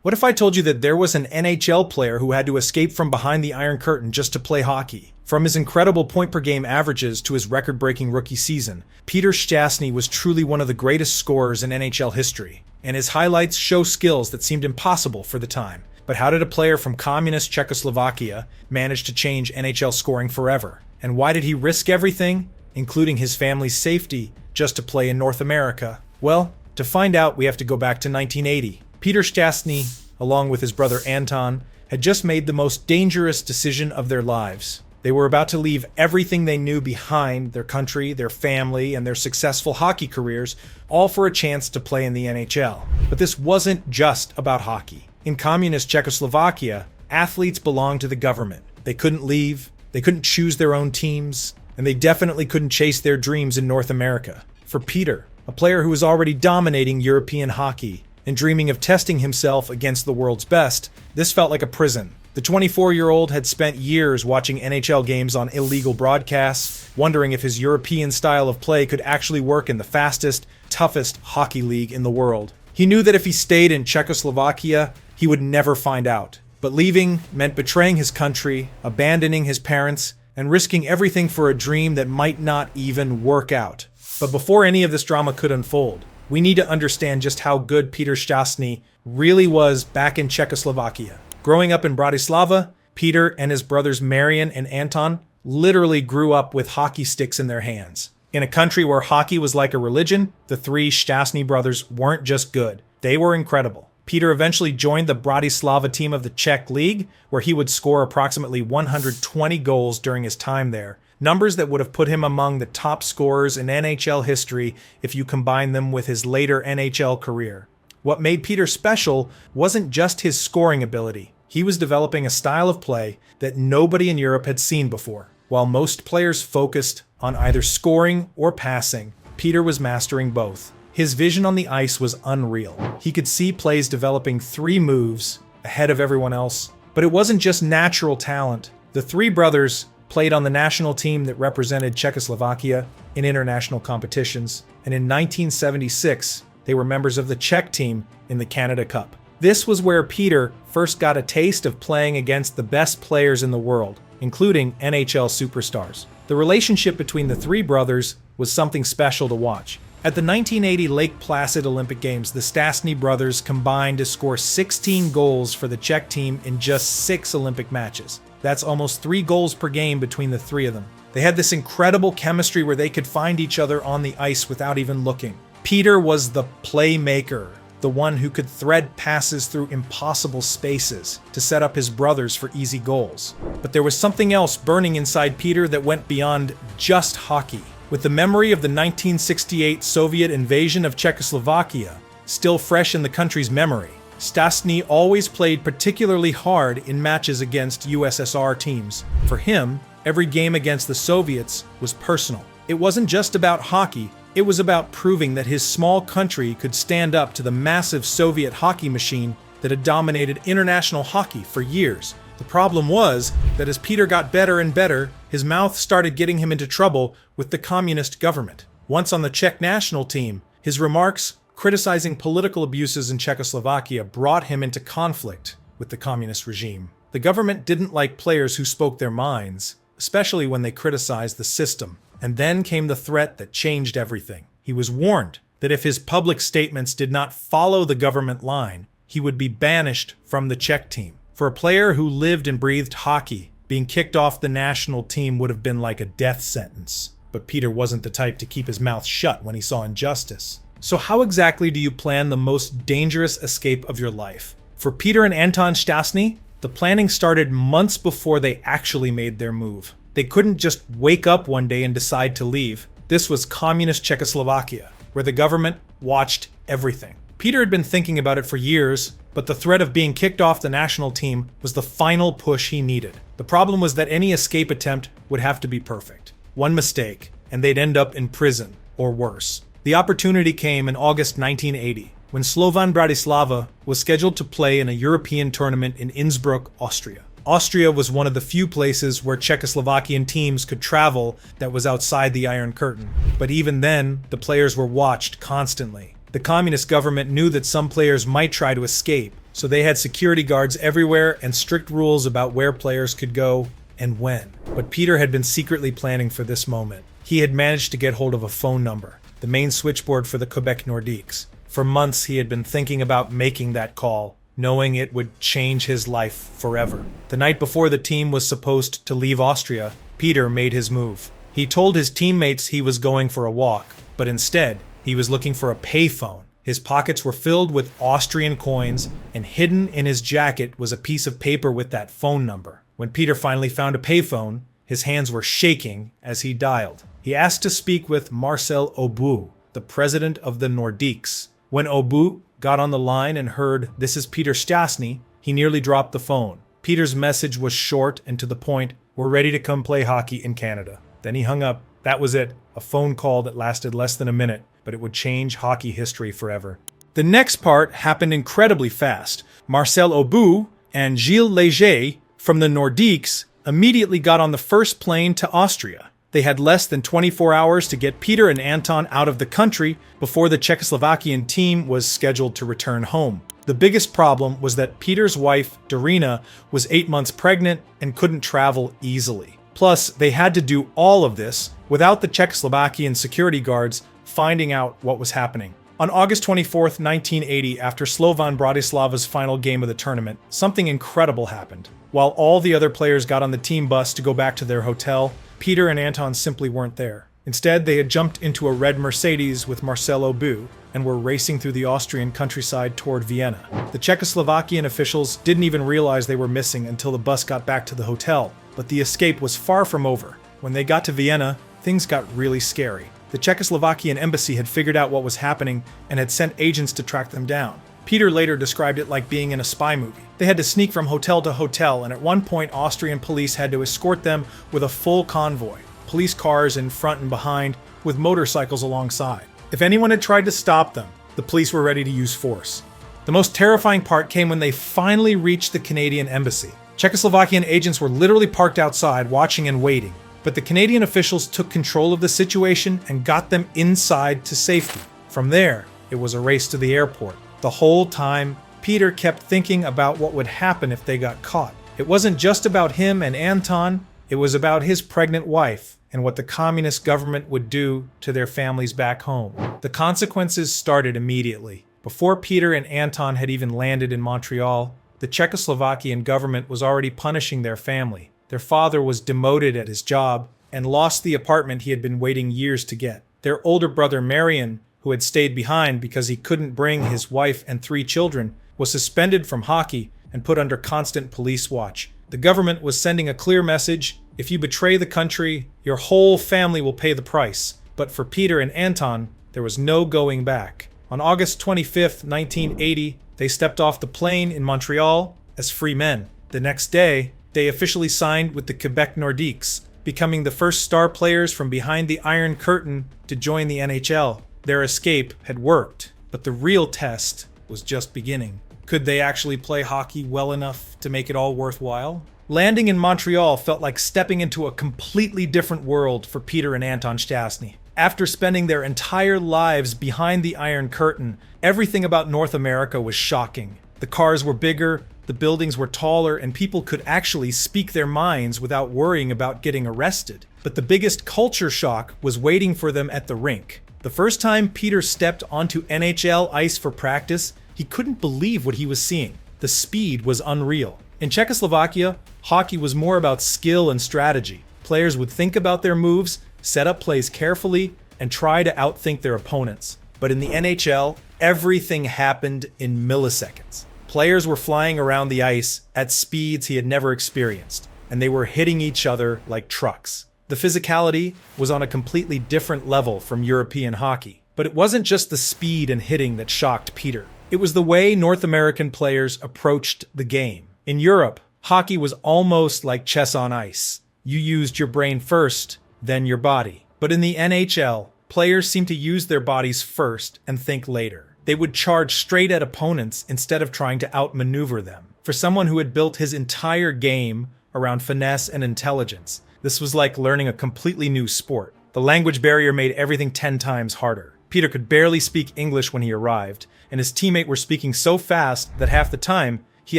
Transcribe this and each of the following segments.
What if I told you that there was an NHL player who had to escape from behind the Iron Curtain just to play hockey? From his incredible point-per-game averages to his record-breaking rookie season, Peter Šťastný was truly one of the greatest scorers in NHL history, and his highlights show skills that seemed impossible for the time. But how did a player from communist Czechoslovakia manage to change NHL scoring forever? And why did he risk everything, including his family's safety, just to play in North America? Well, to find out, we have to go back to 1980. Peter Šťastný, along with his brother Anton, had just made the most dangerous decision of their lives. They were about to leave everything they knew behind, their country, their family, and their successful hockey careers, all for a chance to play in the NHL. But this wasn't just about hockey. In communist Czechoslovakia, athletes belonged to the government. They couldn't leave, they couldn't choose their own teams, and they definitely couldn't chase their dreams in North America. For Peter, a player who was already dominating European hockey and dreaming of testing himself against the world's best, this felt like a prison. The 24-year-old had spent years watching NHL games on illegal broadcasts, wondering if his European style of play could actually work in the fastest, toughest hockey league in the world. He knew that if he stayed in Czechoslovakia, he would never find out. But leaving meant betraying his country, abandoning his parents, and risking everything for a dream that might not even work out. But before any of this drama could unfold, we need to understand just how good Peter Šťastný really was back in Czechoslovakia. Growing up in Bratislava, Peter and his brothers Marian and Anton literally grew up with hockey sticks in their hands. In a country where hockey was like a religion, the three Šťastný brothers weren't just good, they were incredible. Peter eventually joined the Bratislava team of the Czech League, where he would score approximately 120 goals during his time there. Numbers that would have put him among the top scorers in NHL history if you combine them with his later NHL career. What made Peter special wasn't just his scoring ability. He was developing a style of play that nobody in Europe had seen before. While most players focused on either scoring or passing, Peter was mastering both. His vision on the ice was unreal. He could see plays developing 3 moves ahead of everyone else. But it wasn't just natural talent. The three brothers played on the national team that represented Czechoslovakia in international competitions, and in 1976, they were members of the Czech team in the Canada Cup. This was where Peter first got a taste of playing against the best players in the world, including NHL superstars. The relationship between the three brothers was something special to watch. At the 1980 Lake Placid Olympic Games, the Šťastný brothers combined to score 16 goals for the Czech team in just 6 Olympic matches. That's almost 3 goals per game between the three of them. They had this incredible chemistry where they could find each other on the ice without even looking. Peter was the playmaker, the one who could thread passes through impossible spaces to set up his brothers for easy goals. But there was something else burning inside Peter that went beyond just hockey. With the memory of the 1968 Soviet invasion of Czechoslovakia still fresh in the country's memory, Šťastný always played particularly hard in matches against USSR teams. For him, every game against the Soviets was personal. It wasn't just about hockey, it was about proving that his small country could stand up to the massive Soviet hockey machine that had dominated international hockey for years. The problem was that as Peter got better and better, his mouth started getting him into trouble with the communist government. Once on the Czech national team, his remarks criticizing political abuses in Czechoslovakia brought him into conflict with the communist regime. The government didn't like players who spoke their minds, especially when they criticized the system. And then came the threat that changed everything. He was warned that if his public statements did not follow the government line, he would be banished from the Czech team. For a player who lived and breathed hockey, being kicked off the national team would have been like a death sentence. But Peter wasn't the type to keep his mouth shut when he saw injustice. So how exactly do you plan the most dangerous escape of your life? For Peter and Anton Šťastný, the planning started months before they actually made their move. They couldn't just wake up one day and decide to leave. This was communist Czechoslovakia, where the government watched everything. Peter had been thinking about it for years, but the threat of being kicked off the national team was the final push he needed. The problem was that any escape attempt would have to be perfect. One mistake, and they'd end up in prison, or worse. The opportunity came in August 1980, when Slovan Bratislava was scheduled to play in a European tournament in Innsbruck, Austria. Austria was one of the few places where Czechoslovakian teams could travel that was outside the Iron Curtain. But even then, the players were watched constantly. The communist government knew that some players might try to escape, so they had security guards everywhere and strict rules about where players could go and when. But Peter had been secretly planning for this moment. He had managed to get hold of a phone number, the main switchboard for the Quebec Nordiques. For months he had been thinking about making that call, knowing it would change his life forever. The night before the team was supposed to leave Austria, Peter made his move. He told his teammates he was going for a walk, but instead, he was looking for a payphone. His pockets were filled with Austrian coins, and hidden in his jacket was a piece of paper with that phone number. When Peter finally found a payphone, his hands were shaking as he dialed. He asked to speak with Marcel Aubu, the president of the Nordiques. When Aubu got on the line and heard, "This is Peter Šťastný," he nearly dropped the phone. Peter's message was short and to the point, "We're ready to come play hockey in Canada." Then he hung up. That was it, a phone call that lasted less than a minute, but it would change hockey history forever. The next part happened incredibly fast. Marcel Aubu and Gilles Léger from the Nordiques immediately got on the first plane to Austria. They had less than 24 hours to get Peter and Anton out of the country before the Czechoslovakian team was scheduled to return home. The biggest problem was that Peter's wife, Darina, was 8 months pregnant and couldn't travel easily. Plus, they had to do all of this without the Czechoslovakian security guards finding out what was happening. On August 24th, 1980, after Slovan Bratislava's final game of the tournament, something incredible happened. While all the other players got on the team bus to go back to their hotel, Peter and Anton simply weren't there. Instead, they had jumped into a red Mercedes with Marcel Aubu and were racing through the Austrian countryside toward Vienna. The Czechoslovakian officials didn't even realize they were missing until the bus got back to the hotel, but the escape was far from over. When they got to Vienna, things got really scary. The Czechoslovakian embassy had figured out what was happening and had sent agents to track them down. Peter later described it like being in a spy movie. They had to sneak from hotel to hotel, and at one point Austrian police had to escort them with a full convoy. Police cars in front and behind, with motorcycles alongside. If anyone had tried to stop them, the police were ready to use force. The most terrifying part came when they finally reached the Canadian embassy. Czechoslovakian agents were literally parked outside, watching and waiting. But the Canadian officials took control of the situation and got them inside to safety. From there, it was a race to the airport. The whole time, Peter kept thinking about what would happen if they got caught. It wasn't just about him and Anton, it was about his pregnant wife and what the communist government would do to their families back home. The consequences started immediately. Before Peter and Anton had even landed in Montreal, the Czechoslovakian government was already punishing their family. Their father was demoted at his job and lost the apartment he had been waiting years to get. Their older brother Marian, who had stayed behind because he couldn't bring his wife and 3 children, was suspended from hockey and put under constant police watch. The government was sending a clear message: if you betray the country, your whole family will pay the price. But for Peter and Anton, there was no going back. On August 25th, 1980, they stepped off the plane in Montreal as free men. The next day, they officially signed with the Quebec Nordiques, becoming the first star players from behind the Iron Curtain to join the NHL. Their escape had worked, but the real test was just beginning. Could they actually play hockey well enough to make it all worthwhile? Landing in Montreal felt like stepping into a completely different world for Peter and Anton Šťastný. After spending their entire lives behind the Iron Curtain, everything about North America was shocking. The cars were bigger, the buildings were taller, and people could actually speak their minds without worrying about getting arrested. But the biggest culture shock was waiting for them at the rink. The first time Peter stepped onto NHL ice for practice, he couldn't believe what he was seeing. The speed was unreal. In Czechoslovakia, hockey was more about skill and strategy. Players would think about their moves, set up plays carefully, and try to outthink their opponents. But in the NHL, everything happened in milliseconds. Players were flying around the ice at speeds he had never experienced, and they were hitting each other like trucks. The physicality was on a completely different level from European hockey. But it wasn't just the speed and hitting that shocked Peter. It was the way North American players approached the game. In Europe, hockey was almost like chess on ice. You used your brain first, then your body. But in the NHL, players seemed to use their bodies first and think later. They would charge straight at opponents instead of trying to outmaneuver them. For someone who had built his entire game around finesse and intelligence, this was like learning a completely new sport. The language barrier made everything 10 times harder. Peter could barely speak English when he arrived, and his teammate were speaking so fast that half the time he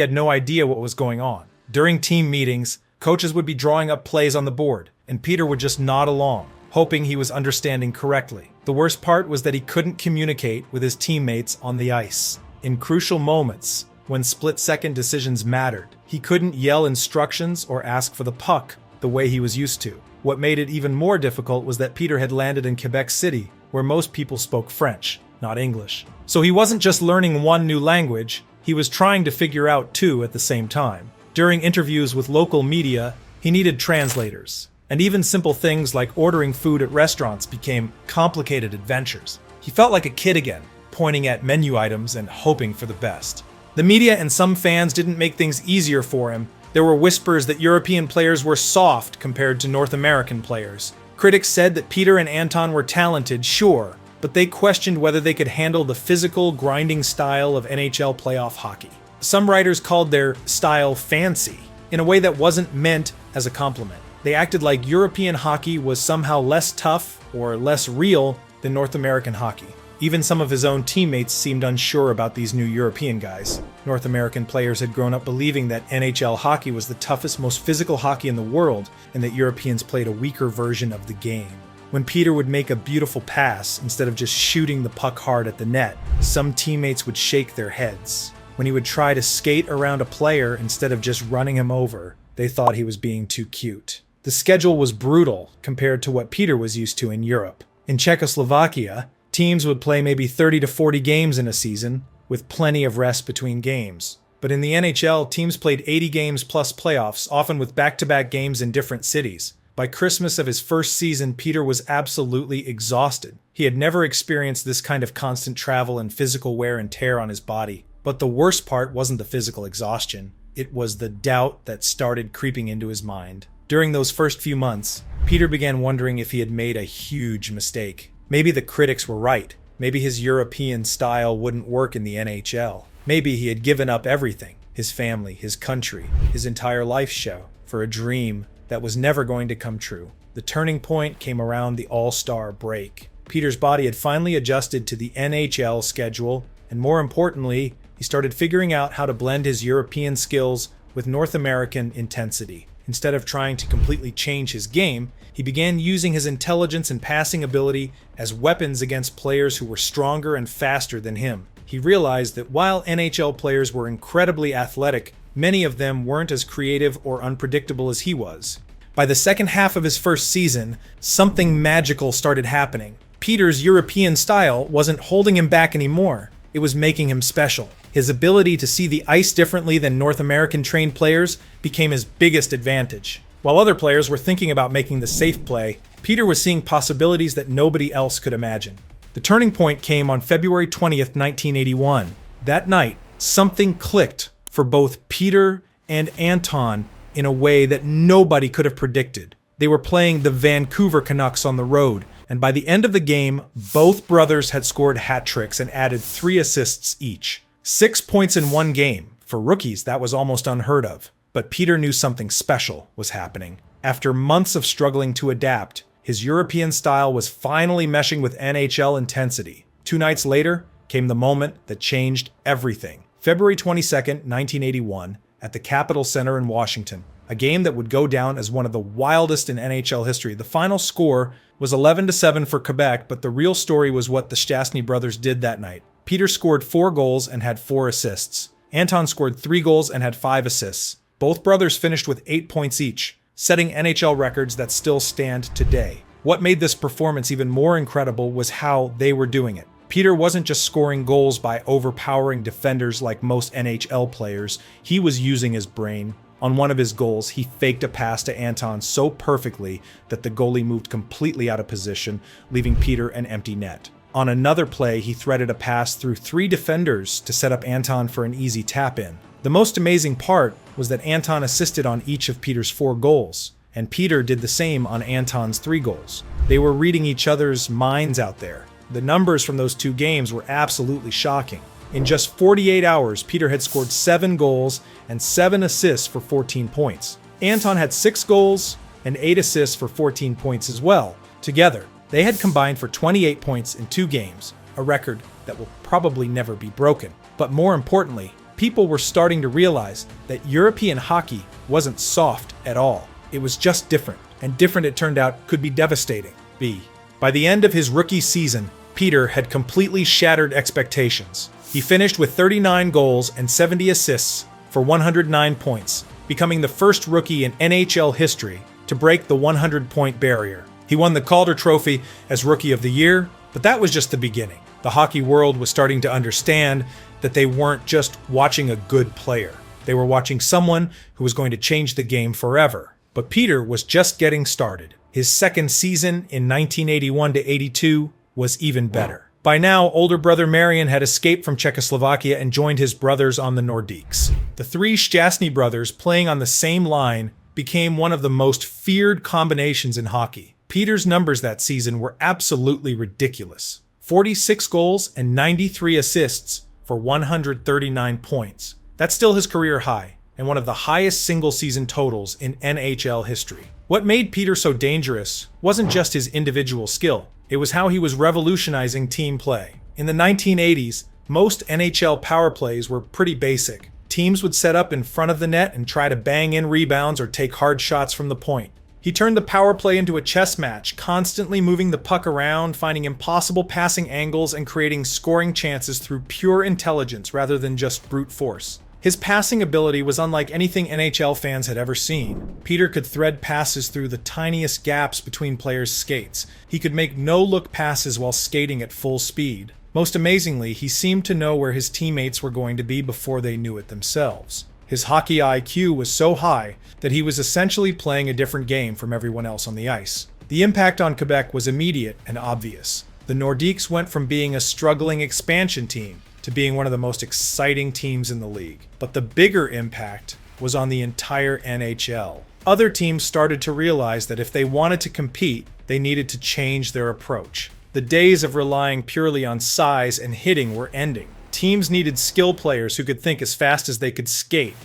had no idea what was going on. During team meetings, coaches would be drawing up plays on the board, and Peter would just nod along, hoping he was understanding correctly. The worst part was that he couldn't communicate with his teammates on the ice. In crucial moments, when split-second decisions mattered, he couldn't yell instructions or ask for the puck the way he was used to. What made it even more difficult was that Peter had landed in Quebec City, where most people spoke French, not English. So he wasn't just learning one new language, he was trying to figure out two at the same time. During interviews with local media, he needed translators, and even simple things like ordering food at restaurants became complicated adventures. He felt like a kid again, pointing at menu items and hoping for the best. The media and some fans didn't make things easier for him. There were whispers that European players were soft compared to North American players. Critics said that Peter and Anton were talented, sure, but they questioned whether they could handle the physical, grinding style of NHL playoff hockey. Some writers called their style fancy, in a way that wasn't meant as a compliment. They acted like European hockey was somehow less tough or less real than North American hockey. Even some of his own teammates seemed unsure about these new European guys. North American players had grown up believing that NHL hockey was the toughest, most physical hockey in the world, and that Europeans played a weaker version of the game. When Peter would make a beautiful pass, instead of just shooting the puck hard at the net, some teammates would shake their heads. When he would try to skate around a player instead of just running him over, they thought he was being too cute. The schedule was brutal compared to what Peter was used to in Europe. In Czechoslovakia, teams would play maybe 30 to 40 games in a season, with plenty of rest between games. But in the NHL, teams played 80 games plus playoffs, often with back-to-back games in different cities. By Christmas of his first season, Peter was absolutely exhausted. He had never experienced this kind of constant travel and physical wear and tear on his body. But the worst part wasn't the physical exhaustion. It was the doubt that started creeping into his mind. During those first few months, Peter began wondering if he had made a huge mistake. Maybe the critics were right. Maybe his European style wouldn't work in the NHL. Maybe he had given up everything, his family, his country, his entire life show, for a dream that was never going to come true. The turning point came around the All-Star break. Peter's body had finally adjusted to the NHL schedule, and more importantly, he started figuring out how to blend his European skills with North American intensity. Instead of trying to completely change his game, he began using his intelligence and passing ability as weapons against players who were stronger and faster than him. He realized that while NHL players were incredibly athletic, many of them weren't as creative or unpredictable as he was. By the second half of his first season, something magical started happening. Peter's European style wasn't holding him back anymore. It was making him special. His ability to see the ice differently than North American trained players became his biggest advantage. While other players were thinking about making the safe play, Peter was seeing possibilities that nobody else could imagine. The turning point came on February 20th, 1981. That night, something clicked for both Peter and Anton in a way that nobody could have predicted. They were playing the Vancouver Canucks on the road, and by the end of the game, both brothers had scored hat tricks and added 3 assists each. 6 points in one game. For rookies, that was almost unheard of. But Peter knew something special was happening. After months of struggling to adapt, his European style was finally meshing with NHL intensity. 2 nights later came the moment that changed everything. February 22nd, 1981, at the Capitol Center in Washington, a game that would go down as one of the wildest in NHL history. The final score was 11-7 for Quebec, but the real story was what the Šťastný brothers did that night. Peter scored 4 goals and had 4 assists. Anton scored 3 goals and had 5 assists. Both brothers finished with 8 points each, setting NHL records that still stand today. What made this performance even more incredible was how they were doing it. Peter wasn't just scoring goals by overpowering defenders like most NHL players. He was using his brain. On one of his goals, he faked a pass to Anton so perfectly that the goalie moved completely out of position, leaving Peter an empty net. On another play, he threaded a pass through 3 defenders to set up Anton for an easy tap-in. The most amazing part was that Anton assisted on each of Peter's 4 goals, and Peter did the same on Anton's 3 goals. They were reading each other's minds out there. The numbers from those 2 games were absolutely shocking. In just 48 hours, Peter had scored 7 goals and 7 assists for 14 points. Anton had 6 goals and 8 assists for 14 points as well. Together, They had combined for 28 points in 2 games, a record that will probably never be broken. But more importantly, people were starting to realize that European hockey wasn't soft at all. It was just different, and different, it turned out, could be devastating. By the end of his rookie season, Peter had completely shattered expectations. He finished with 39 goals and 70 assists for 109 points, becoming the first rookie in NHL history to break the 100-point barrier. He won the Calder Trophy as Rookie of the Year, but that was just the beginning. The hockey world was starting to understand that they weren't just watching a good player. They were watching someone who was going to change the game forever. But Peter was just getting started. His second season in 1981-82 was even better. By now, older brother Marian had escaped from Czechoslovakia and joined his brothers on the Nordiques. The 3 Šťastný brothers playing on the same line became one of the most feared combinations in hockey. Peter's numbers that season were absolutely ridiculous. 46 goals and 93 assists for 139 points. That's still his career high, and one of the highest single-season totals in NHL history. What made Peter so dangerous wasn't just his individual skill. It was how he was revolutionizing team play. In the 1980s, most NHL power plays were pretty basic. Teams would set up in front of the net and try to bang in rebounds or take hard shots from the point. He turned the power play into a chess match, constantly moving the puck around, finding impossible passing angles, and creating scoring chances through pure intelligence rather than just brute force. His passing ability was unlike anything NHL fans had ever seen. Peter could thread passes through the tiniest gaps between players' skates. He could make no-look passes while skating at full speed. Most amazingly, he seemed to know where his teammates were going to be before they knew it themselves. His hockey IQ was so high that he was essentially playing a different game from everyone else on the ice. The impact on Quebec was immediate and obvious. The Nordiques went from being a struggling expansion team to being one of the most exciting teams in the league. But the bigger impact was on the entire NHL. Other teams started to realize that if they wanted to compete, they needed to change their approach. The days of relying purely on size and hitting were ending. Teams needed skill players who could think as fast as they could skate.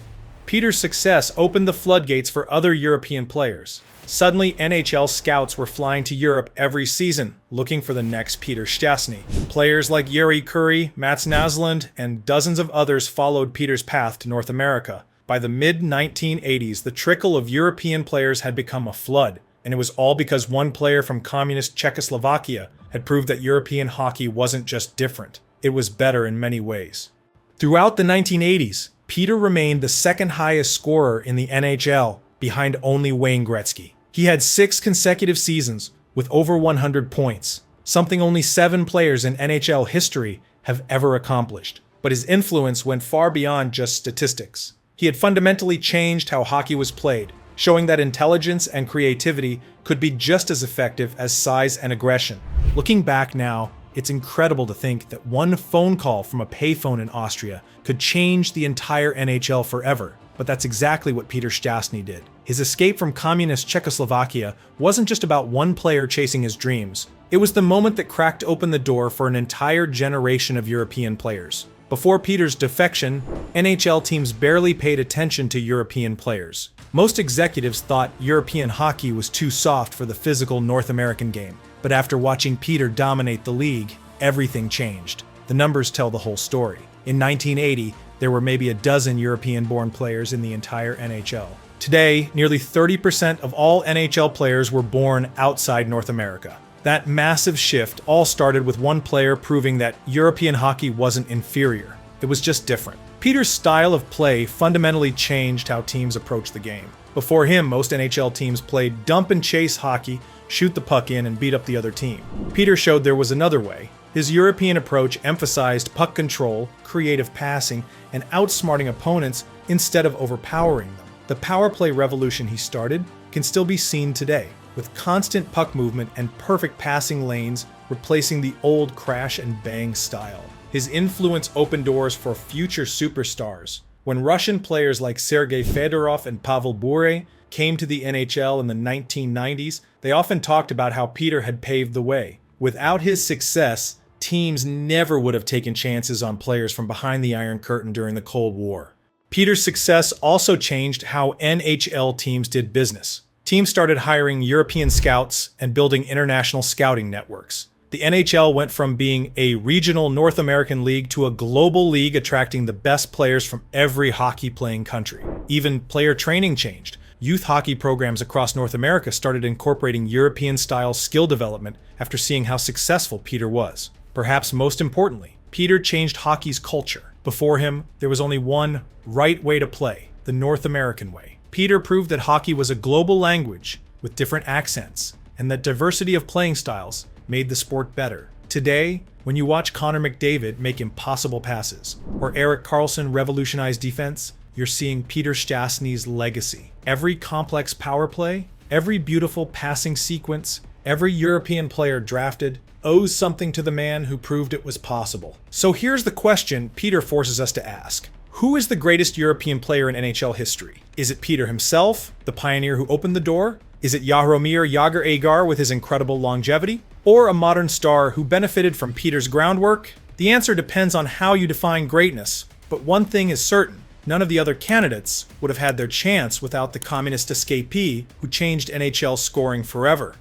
Peter's success opened the floodgates for other European players. Suddenly, NHL scouts were flying to Europe every season, looking for the next Peter Šťastný. Players like Jari Kurri, Mats Naslund, and dozens of others followed Peter's path to North America. By the mid-1980s, the trickle of European players had become a flood, and it was all because one player from communist Czechoslovakia had proved that European hockey wasn't just different, it was better in many ways. Throughout the 1980s, Peter remained the second highest scorer in the NHL, behind only Wayne Gretzky. He had 6 consecutive seasons with over 100 points, something only 7 players in NHL history have ever accomplished. But his influence went far beyond just statistics. He had fundamentally changed how hockey was played, showing that intelligence and creativity could be just as effective as size and aggression. Looking back now, it's incredible to think that one phone call from a payphone in Austria could change the entire NHL forever. But that's exactly what Peter Šťastný did. His escape from communist Czechoslovakia wasn't just about one player chasing his dreams. It was the moment that cracked open the door for an entire generation of European players. Before Peter's defection, NHL teams barely paid attention to European players. Most executives thought European hockey was too soft for the physical North American game. But after watching Peter dominate the league, everything changed. The numbers tell the whole story. In 1980, there were maybe a dozen European-born players in the entire NHL. Today, nearly 30% of all NHL players were born outside North America. That massive shift all started with one player proving that European hockey wasn't inferior. It was just different. Peter's style of play fundamentally changed how teams approached the game. Before him, most NHL teams played dump and chase hockey, shoot the puck in, and beat up the other team. Peter showed there was another way. His European approach emphasized puck control, creative passing, and outsmarting opponents instead of overpowering them. The power play revolution he started can still be seen today, with constant puck movement and perfect passing lanes replacing the old crash and bang style. His influence opened doors for future superstars. When Russian players like Sergei Fedorov and Pavel Bure came to the NHL in the 1990s, they often talked about how Peter had paved the way. Without his success, teams never would have taken chances on players from behind the Iron Curtain during the Cold War. Peter's success also changed how NHL teams did business. Teams started hiring European scouts and building international scouting networks. The NHL went from being a regional North American league to a global league attracting the best players from every hockey-playing country. Even player training changed. Youth hockey programs across North America started incorporating European-style skill development after seeing how successful Peter was. Perhaps most importantly, Peter changed hockey's culture. Before him, there was only one right way to play, the North American way. Peter proved that hockey was a global language with different accents, and that diversity of playing styles made the sport better. Today, when you watch Connor McDavid make impossible passes, or Erik Karlsson revolutionize defense, you're seeing Peter Šťastny's legacy. Every complex power play, every beautiful passing sequence, every European player drafted owes something to the man who proved it was possible. So here's the question Peter forces us to ask. Who is the greatest European player in NHL history? Is it Peter himself, the pioneer who opened the door? Is it Jaromir Jágr Agar with his incredible longevity? Or a modern star who benefited from Peter's groundwork? The answer depends on how you define greatness, but one thing is certain. None of the other candidates would have had their chance without the communist ESCAPEE who changed NHL scoring forever.